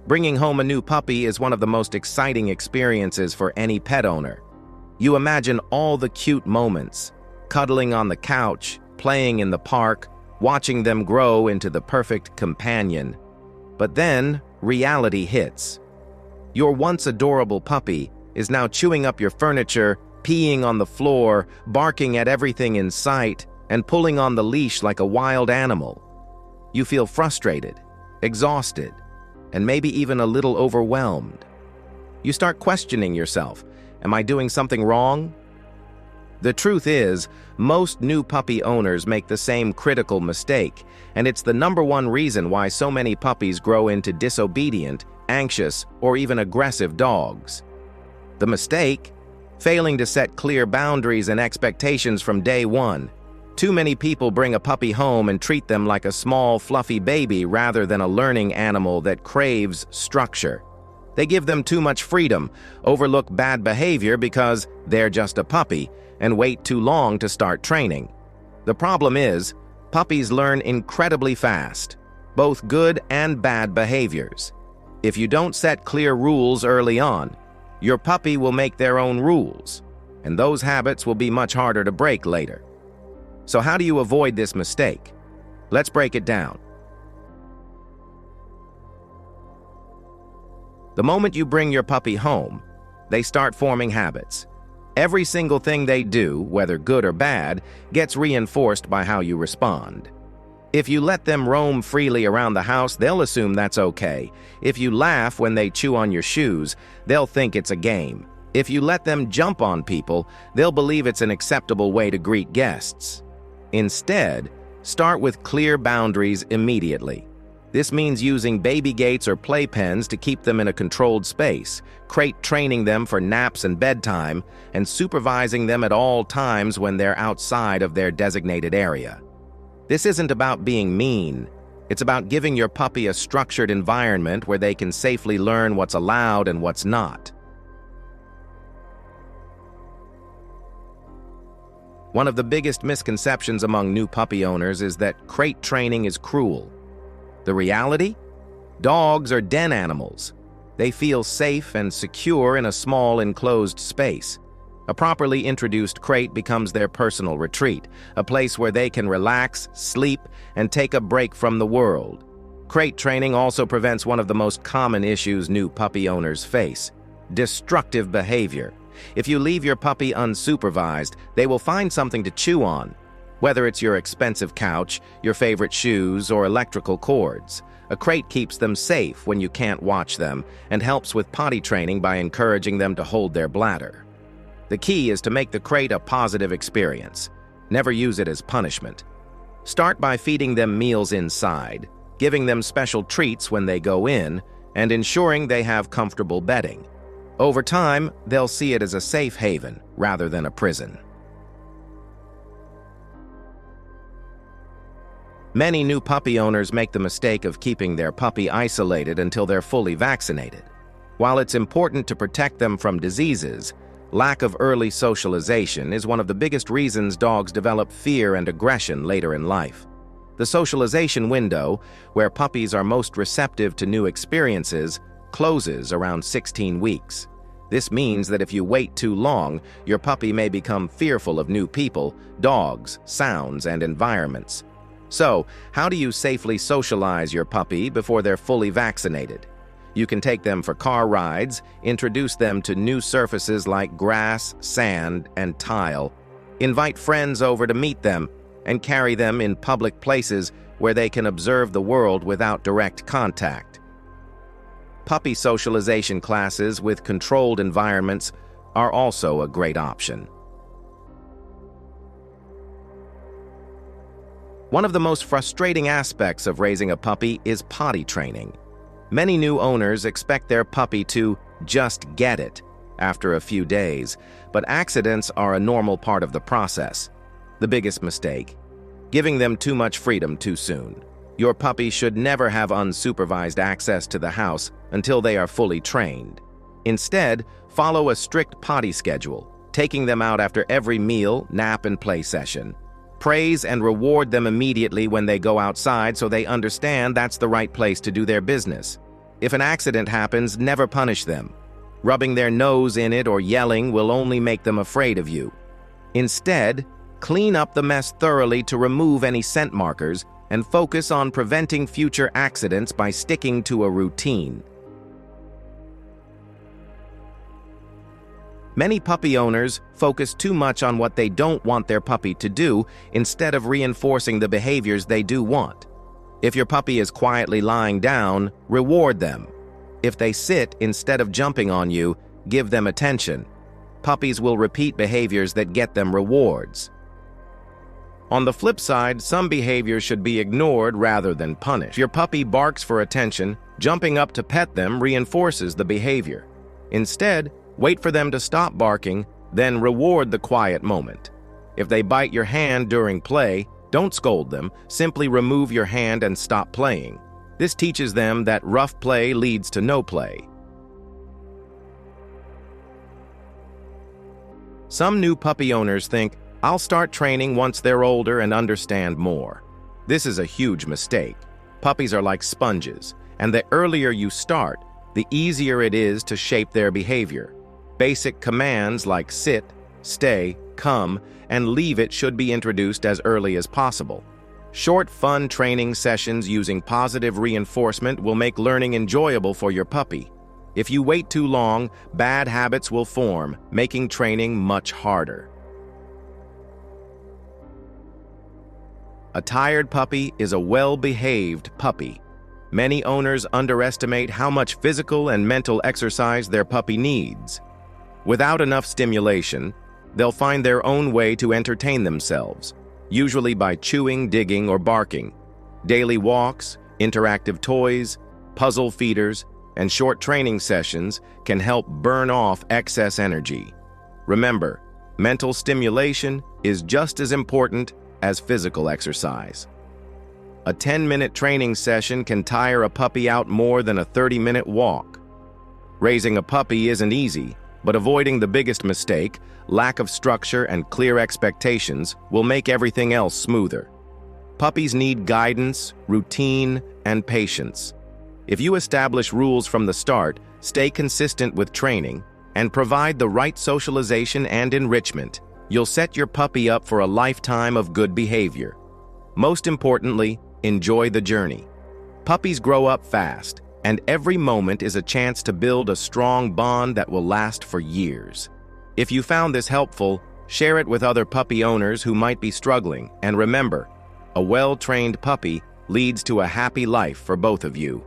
Bringing home a new puppy is one of the most exciting experiences for any pet owner. You imagine all the cute moments, cuddling on the couch, playing in the park, watching them grow into the perfect companion. But then, reality hits. Your once adorable puppy is now chewing up your furniture, peeing on the floor, barking at everything in sight, and pulling on the leash like a wild animal. You feel frustrated, exhausted, and maybe even a little overwhelmed. You start questioning yourself. Am I doing something wrong? The truth is, most new puppy owners make the same critical mistake, and it's the #1 reason why so many puppies grow into disobedient, anxious, or even aggressive dogs. The mistake? Failing to set clear boundaries and expectations from day one. Too many people bring a puppy home and treat them like a small, fluffy baby rather than a learning animal that craves structure. They give them too much freedom, overlook bad behavior because they're just a puppy, and wait too long to start training. The problem is, puppies learn incredibly fast, both good and bad behaviors. If you don't set clear rules early on, your puppy will make their own rules, and those habits will be much harder to break later. So how do you avoid this mistake? Let's break it down. The moment you bring your puppy home, they start forming habits. Every single thing they do, whether good or bad, gets reinforced by how you respond. If you let them roam freely around the house, they'll assume that's okay. If you laugh when they chew on your shoes, they'll think it's a game. If you let them jump on people, they'll believe it's an acceptable way to greet guests. Instead, start with clear boundaries immediately. This means using baby gates or playpens to keep them in a controlled space, crate training them for naps and bedtime, and supervising them at all times when they're outside of their designated area. This isn't about being mean. It's about giving your puppy a structured environment where they can safely learn what's allowed and what's not. One of the biggest misconceptions among new puppy owners is that crate training is cruel. The reality? Dogs are den animals. They feel safe and secure in a small enclosed space. A properly introduced crate becomes their personal retreat, a place where they can relax, sleep, and take a break from the world. Crate training also prevents one of the most common issues new puppy owners face: destructive behavior. If you leave your puppy unsupervised, they will find something to chew on. Whether it's your expensive couch, your favorite shoes, or electrical cords, a crate keeps them safe when you can't watch them and helps with potty training by encouraging them to hold their bladder. The key is to make the crate a positive experience. Never use it as punishment. Start by feeding them meals inside, giving them special treats when they go in, and ensuring they have comfortable bedding. Over time, they'll see it as a safe haven rather than a prison. Many new puppy owners make the mistake of keeping their puppy isolated until they're fully vaccinated. While it's important to protect them from diseases, lack of early socialization is one of the biggest reasons dogs develop fear and aggression later in life. The socialization window, where puppies are most receptive to new experiences, closes around 16 weeks. This means that if you wait too long, your puppy may become fearful of new people, dogs, sounds, and environments. So, how do you safely socialize your puppy before they're fully vaccinated? You can take them for car rides, introduce them to new surfaces like grass, sand, and tile, invite friends over to meet them, and carry them in public places where they can observe the world without direct contact. Puppy socialization classes with controlled environments are also a great option. One of the most frustrating aspects of raising a puppy is potty training. Many new owners expect their puppy to just get it after a few days, but accidents are a normal part of the process. The biggest mistake: giving them too much freedom too soon. Your puppy should never have unsupervised access to the house until they are fully trained. Instead, follow a strict potty schedule, taking them out after every meal, nap, and play session. Praise and reward them immediately when they go outside so they understand that's the right place to do their business. If an accident happens, never punish them. Rubbing their nose in it or yelling will only make them afraid of you. Instead, clean up the mess thoroughly to remove any scent markers and focus on preventing future accidents by sticking to a routine. Many puppy owners focus too much on what they don't want their puppy to do instead of reinforcing the behaviors they do want. If your puppy is quietly lying down, reward them. If they sit instead of jumping on you, give them attention. Puppies will repeat behaviors that get them rewards. On the flip side, some behaviors should be ignored rather than punished. If your puppy barks for attention, jumping up to pet them reinforces the behavior. Instead, wait for them to stop barking, then reward the quiet moment. If they bite your hand during play, don't scold them, simply remove your hand and stop playing. This teaches them that rough play leads to no play. Some new puppy owners think, "I'll start training once they're older and understand more." This is a huge mistake. Puppies are like sponges, and the earlier you start, the easier it is to shape their behavior. Basic commands like sit, stay, come, and leave it should be introduced as early as possible. Short, fun training sessions using positive reinforcement will make learning enjoyable for your puppy. If you wait too long, bad habits will form, making training much harder. A tired puppy is a well-behaved puppy. Many owners underestimate how much physical and mental exercise their puppy needs. Without enough stimulation, they'll find their own way to entertain themselves, usually by chewing, digging, or barking. Daily walks, interactive toys, puzzle feeders, and short training sessions can help burn off excess energy. Remember, mental stimulation is just as important as physical exercise. A 10-minute training session can tire a puppy out more than a 30-minute walk. Raising a puppy isn't easy, but avoiding the biggest mistake, lack of structure and clear expectations, will make everything else smoother. Puppies need guidance, routine, and patience. If you establish rules from the start, stay consistent with training, and provide the right socialization and enrichment, you'll set your puppy up for a lifetime of good behavior. Most importantly, enjoy the journey. Puppies grow up fast, and every moment is a chance to build a strong bond that will last for years. If you found this helpful, share it with other puppy owners who might be struggling, and remember, a well-trained puppy leads to a happy life for both of you.